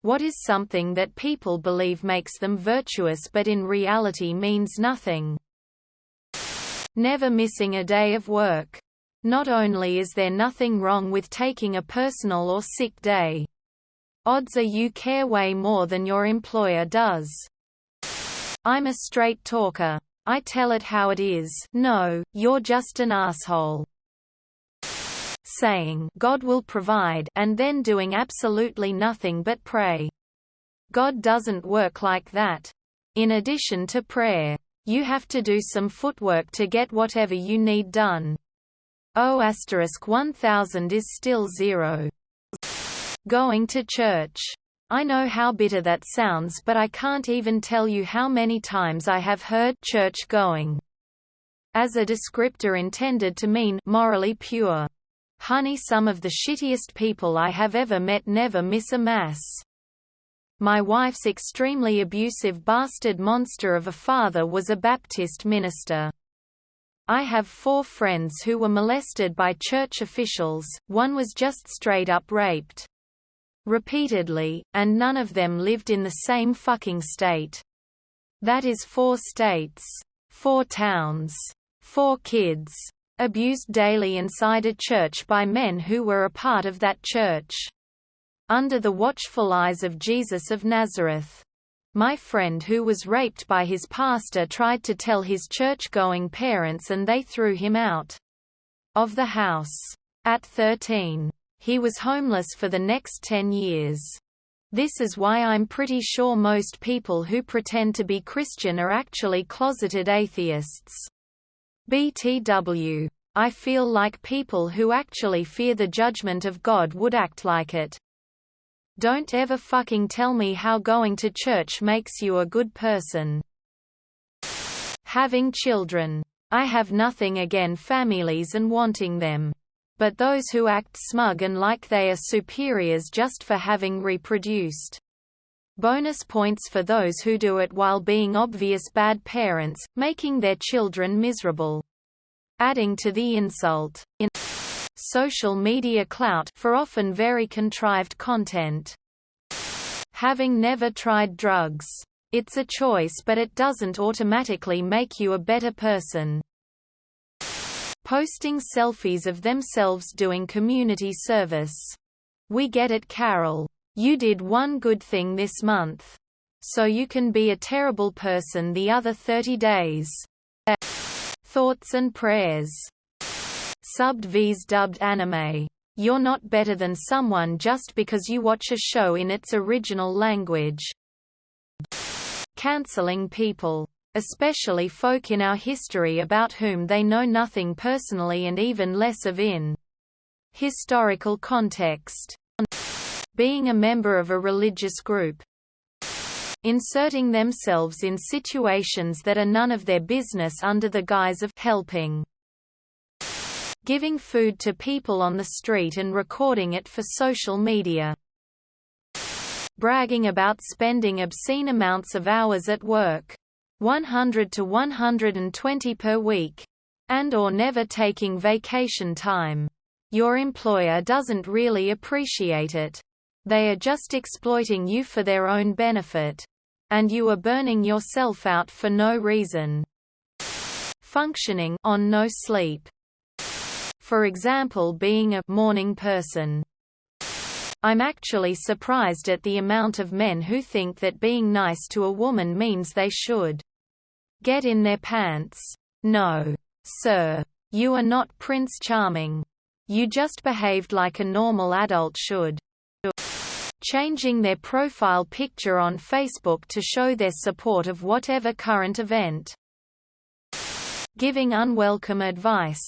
What is something that people believe makes them virtuous but in reality means nothing? Never missing a day of work. Not only is there nothing wrong with taking a personal or sick day, odds are you care way more than your employer does. I'm a straight talker. I tell it how it is. No, you're just an asshole. Saying, God will provide, and then doing absolutely nothing but pray. God doesn't work like that. In addition to prayer, you have to do some footwork to get whatever you need done. *1000 is still 0. Going to church. I know how bitter that sounds, but I can't even tell you how many times I have heard church going as a descriptor intended to mean morally pure. Honey, some of the shittiest people I have ever met never miss a mass. My wife's extremely abusive bastard monster of a father was a Baptist minister. I have 4 friends who were molested by church officials, one was just straight up raped. Repeatedly, and none of them lived in the same fucking state. That is 4 states. 4 towns. 4 kids. Abused daily inside a church by men who were a part of that church. Under the watchful eyes of Jesus of Nazareth. My friend who was raped by his pastor tried to tell his church-going parents and they threw him out of the house. At 13. He was homeless for the next 10 years. This is why I'm pretty sure most people who pretend to be Christian are actually closeted atheists. BTW. I feel like people who actually fear the judgment of God would act like it. Don't ever fucking tell me how going to church makes you a good person. Having children. I have nothing against families and wanting them. But those who act smug and like they are superiors just for having reproduced. Bonus points for those who do it while being obvious bad parents, making their children miserable. Adding to the insult. In social media clout for often very contrived content. Having never tried drugs. It's a choice, but it doesn't automatically make you a better person. Posting selfies of themselves doing community service. We get it, Carol. You did one good thing this month. So you can be a terrible person the other 30 days. Thoughts and prayers. Subbed vs dubbed anime. You're not better than someone just because you watch a show in its original language. Canceling people. Especially folk in our history about whom they know nothing personally and even less of in historical context. Being a member of a religious group. Inserting themselves in situations that are none of their business under the guise of helping. Giving food to people on the street and recording it for social media. Bragging about spending obscene amounts of hours at work. 100 to 120 per week. And/or never taking vacation time. Your employer doesn't really appreciate it. They are just exploiting you for their own benefit. And you are burning yourself out for no reason. Functioning on no sleep. For example, being a morning person. I'm actually surprised at the amount of men who think that being nice to a woman means they should get in their pants. No, sir. You are not Prince Charming. You just behaved like a normal adult should. Changing their profile picture on Facebook to show their support of whatever current event. Giving unwelcome advice.